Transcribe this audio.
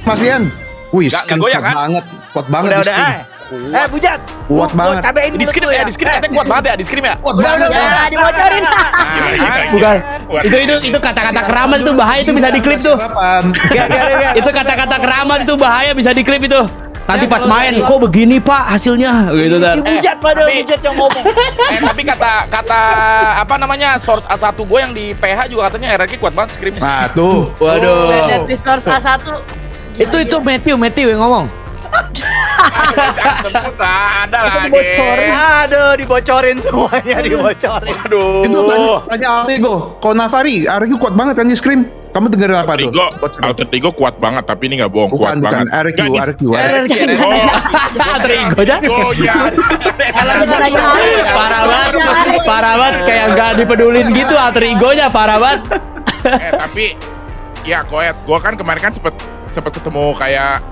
Mas Ian. Wih, Nggak screen goyang, kuat kan? banget. Kuat banget di Udah. screen. Bujat. Kuat banget. Cabein Di screen ya, di screen katanya kuat banget ya, di screen ya. Kuat Udah, banget. udah. Ya, dibocorin. Bukan. Itu kata-kata keramat itu bahaya itu bisa diklip tuh. Itu kata-kata keramat itu bahaya bisa diklip itu. Nanti pas main kok begini Pak hasilnya gitu Si kan. Bujat padahal tapi- Bujat yang ngomong. Tapi kata apa namanya source A1 gue yang di PH juga katanya RRQ kuat banget screamnya. Nah, tuh. Waduh. Lihat di source A1. Itu Matthew yang ngomong. Sebut ada lagi. Dibocorin. Aduh, dibocorin semuanya dibocorin. Aduh. Itu tanya Altego. Kalau Navari, RQ kuat banget kan di screen. Kamu dengerin apa tuh? Alter Ego kuat banget, tapi ini nggak bohong, kuat Bukan, banget. RQ. Terigo dah. Oh ya, Parah banget kayak nggak dipedulin gitu alter egonya parah banget. tapi ya Koet, gue kan kemarin kan sempet ketemu kayak